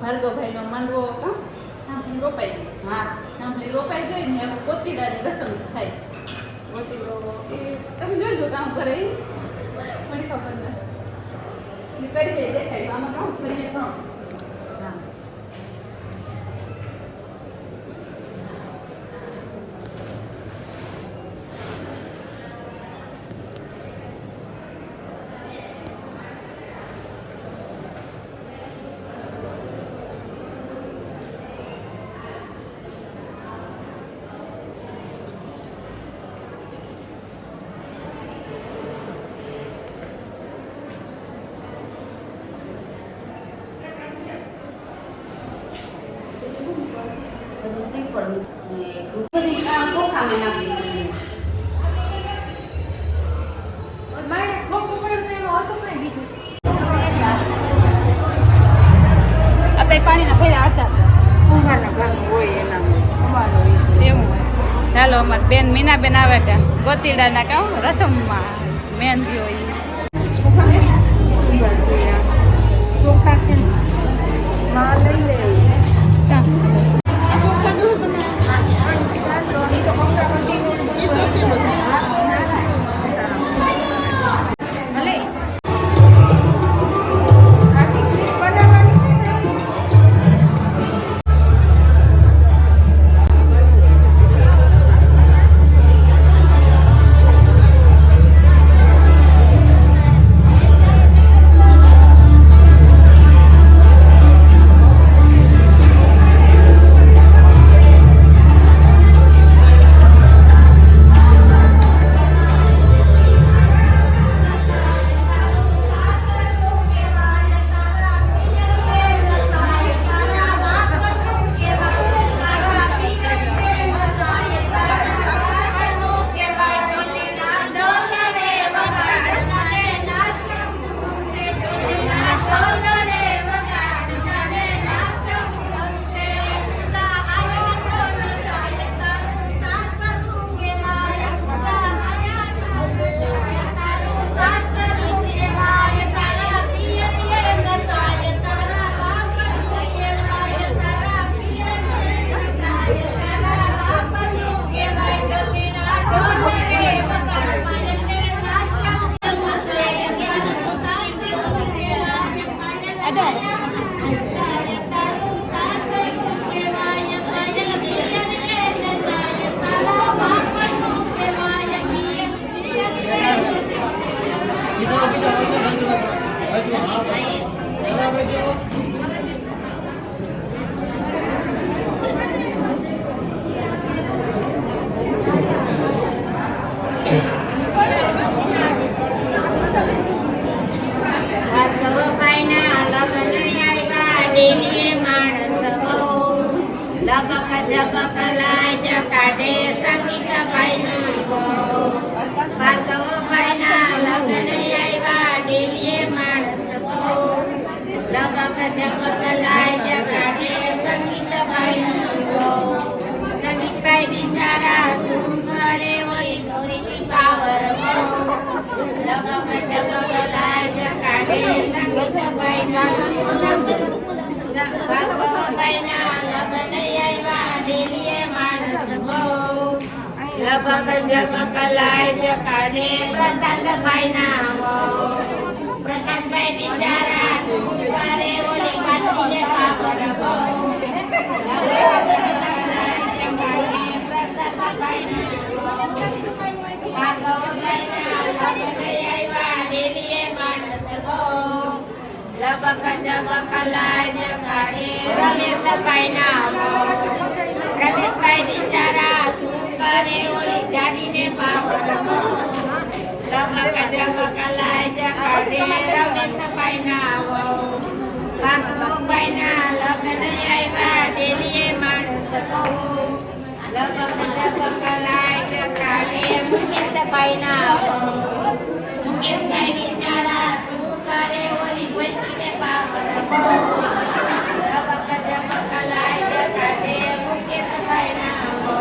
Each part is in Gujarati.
ભાર્ગવભાઈનો માંડવો રોપાઈ ગયો. હા આંબલી રોપાઈ ગઈ ને એમાં કોતીડાની રસમ થાય. કોતીડો એ તમે જોઈજો કામ કરે એ મને ખબર નથી એ કરી દે દેખાય આમાં કામ કરીએ કામ. હા શ્રીફળ ને દૂધની ચોખામાં નાખી દીધું. મારે ખોખું પડ્યું તો એનું હતું કંઈ બીજું. આપણે પાણીના ફેરા હતા અમારા ઘરનું હોય એના અમારો હોય છે. એવું હોય. ચાલો અમારે બેન મીનાબેન આવે ત્યાં ગોતીડાના કામ રસમમાં મહેંદી હોય. ચોખા કે માં લઈ લે લબક ઝબક લાજ કાઢે સંગીત ભાઈની બહુ ભાર્ગવભાઈના લગ્ન આવ્યા ડેલીએ માણસ બહુ લબક ઝબક લાજ કાઢે સંગીત ભાઈની બહુ સંગીતભાઈ બિચારા શું કરે ઓલી ગૌરીની પાવર બહુ લબક ઝબક લાજ કાઢે સંગીત ભાઈના ભાર્ગવભાઈના લગ્ન આવ્યા ડેલીએ માણસ બહુ લબક ઝબક લાજ કાઢે પ્રશાંતભાઈના બહુ પ્રશાંતભાઈ બિચારા શું કરે ઓલી કાતરીને પાવર બહુ લબક ઝબક લાજ કાઢે પ્રશાંતભાઈના બહુ ભાર્ગવભાઈના લગ્ન આવ્યા ડેલીએ માણસ બહુ લબક ઝબક લાજ કાઢે રમેશભાઈના બહુ રમેશભાઈ બિચારા શું કરે ઓલી જાડીને પાવર બહુ લબક ઝબક લાજ કાઢે રમેશભાઈના બહુ ભાર્ગવભાઈના લગ્ન આવ્યા ડેલીએ માણસ બહુ લબક ઝબક લાજ કાઢે મુકેશભાઈના બહુ મુકેશભાઈ બિચારા શું કરે ઓલી ગોલકીને પાવર બહુ લબક ઝબક લાજ કાઢે મુકેશભાઈના બહુ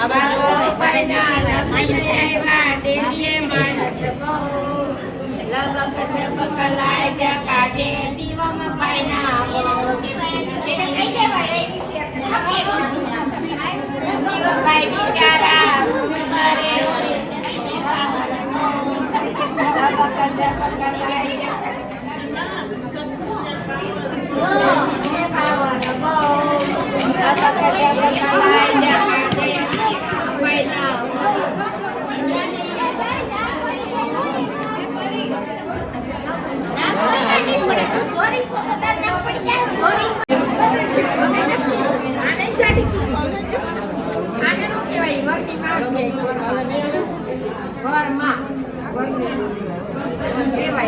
ભાર્ગવભાઈના લગ્ન આવ્યા ડેલીએ માણસ બહુ લબક ઝબક લાજ કાઢે શિવમભાઈના બહુ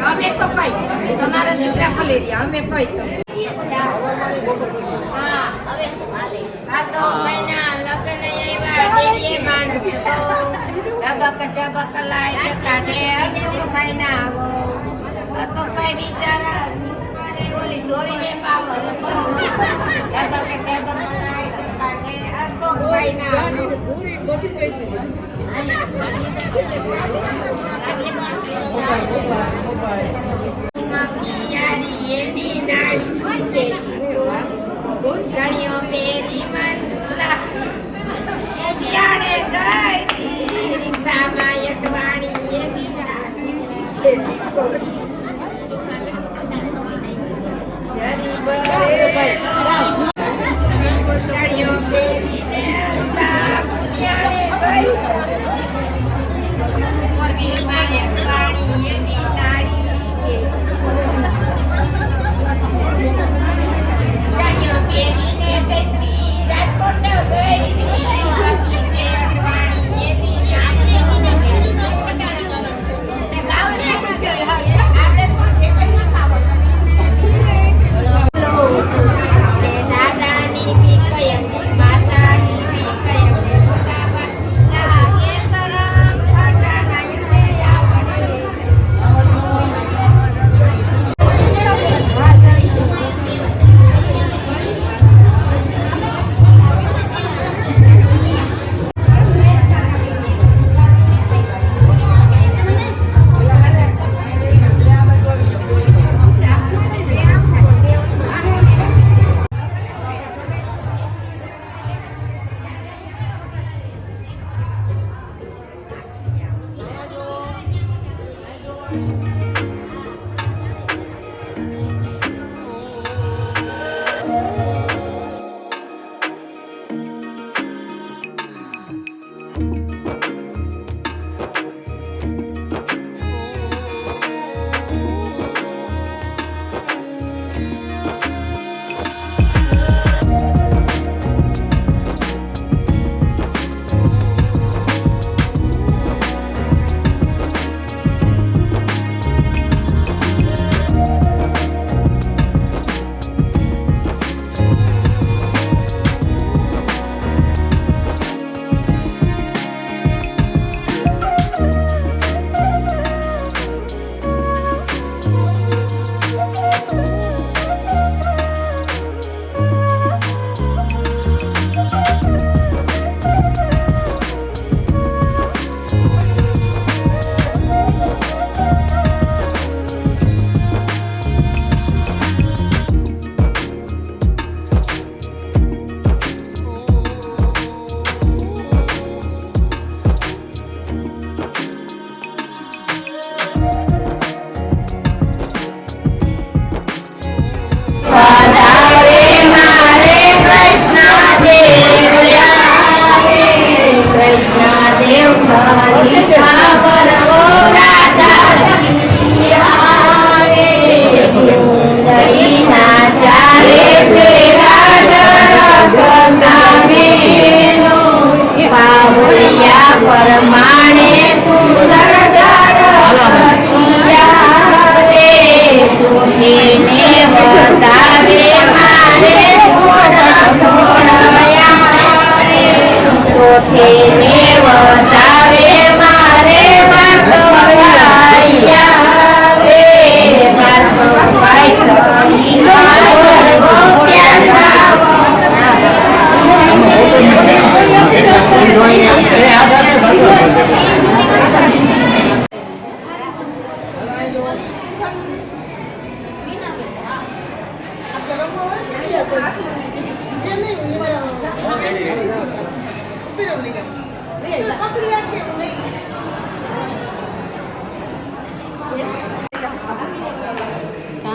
અમે તો કઈ તમારા દીકરા ખલેરી અમે કઈ હા હવે આ તો મહિના લગ્ન આવ્યા માણસ ડબક લાય કાઢે મહિના આવો અશોકભાઈ બિચારા ઓલી દોરીને પાવર ડબક લાય કાઢે અશોકભાઈ ના પૂરી બધી ગઈ ગણીઓ પેરી માં ઝૂલા રિક્ષામાં અટવાણી ગણીઓ પેરીને મોરબીમાં અટવાણી એની નાળી રાજકોટ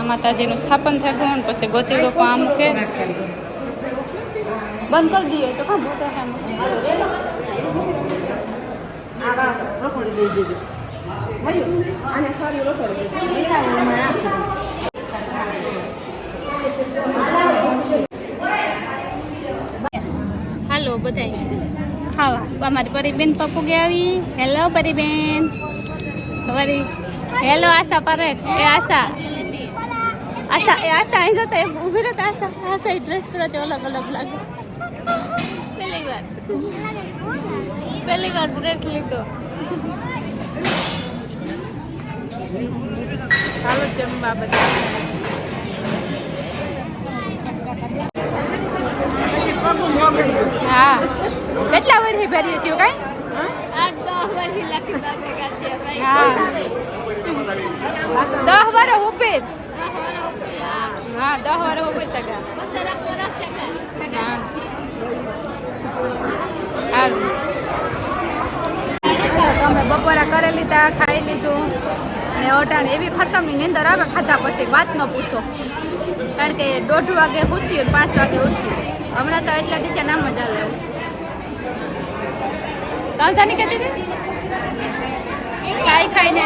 માતાજીનું સ્થાપન થઈ ગયું ને પછી ગોતીડો પણ આમ કે બંધ કરી દઈએ તો કામ મોટા રસોડી દઈ દીધી આને સારી રસોડી હાલો બધાય ખાવા અમારી પરીબેન પપ્પુ ગયા આવી હેલો પરીબેન તમારી હેલો આશા પરેખ એ આશા આશા એ આશા અહીં જતા એ ઊભી રહેતા આશા આશા એ ડ્રેસ પહેરો છે અલગ અલગ લાગે પહેલી વાર ડ્રેસ લીધો ચાલો જમવા બધા હા કેટલા વર્ષથી ભર્યું થયું કઈ 10 વર્ષ ઉપર હા 10 વર્ષ ઉપર સગા તમે બપોરા કરી લીધા ખાઈ લીધું ને અટાણ એવી ખતમની નીંદર આવે ખાધા પછી વાત ન પૂછો કારણ કે 1:30 વાગે ઉઠ્યું 5 વાગે ઉઠ્યું હમણાં તો એટલા દીચા નામ મજા લે તાલતાની કહેતી હતી ખાઈને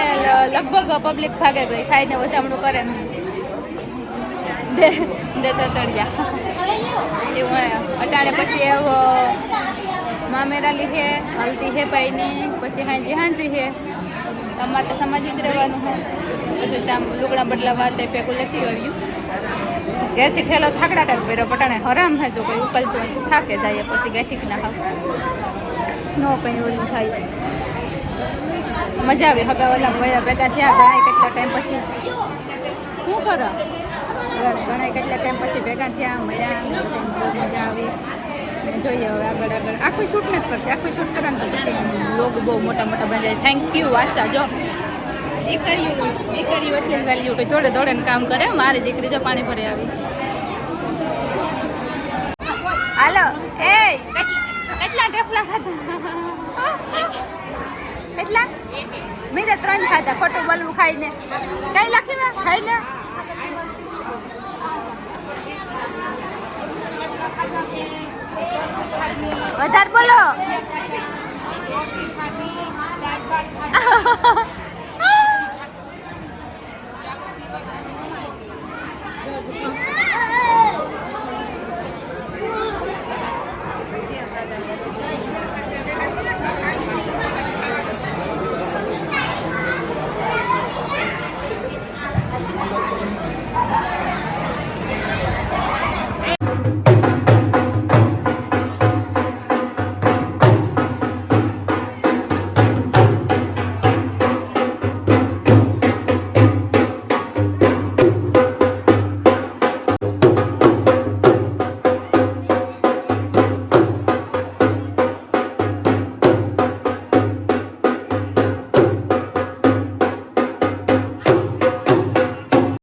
લગભગ પબ્લિક ભાગે ગઈ ખાઈને વધામણું કરે દેતા તળિયા એવું અટાણે પછી એવો મામેરા લીધે હલ્દી હે પાઈની પછી હાંજી હે અમારે તો સમાજ જ રહેવાનું હોય બધું શામ લુગડા બદલાવા તે ભેગું લેતી આવ્યું ઘેરથી ઠેલો થાકડા ટાઈપ કર્યો પટાણે હરામ હે જો કોઈ ઉકલતું હોય તો થાકે જાય પછી ગેઠીક ના હાવ ન કંઈ ઓલું થાય મજા આવી હગાવાલા ભેગા થયા ઘણા કેટલા ટાઈમ પછી શું કરો ઘણા કેટલા ટાઈમ પછી ભેગા થયા મળ્યા બહુ મજા આવી જોઈએ હવે આગળ આખું શૂટ નથી કરતી આખું શૂટ કરે ને તો પછી લોગ બહુ મોટા મોટા બની જાય થેન્ક યુ આશા જો એ કર્યું એટલે જ વેલ્યુ કે દોડે દોડે ને કામ કરે મારી દીકરી જો પાણી ભરી આવી હાલો એ કેટલા ઢેફલા ખાધા કેટલા મેં તો 3 ખાધા ખોટું બોલવું ખાઈને કઈ લખી મેં ખાઈ લે વધારે બોલો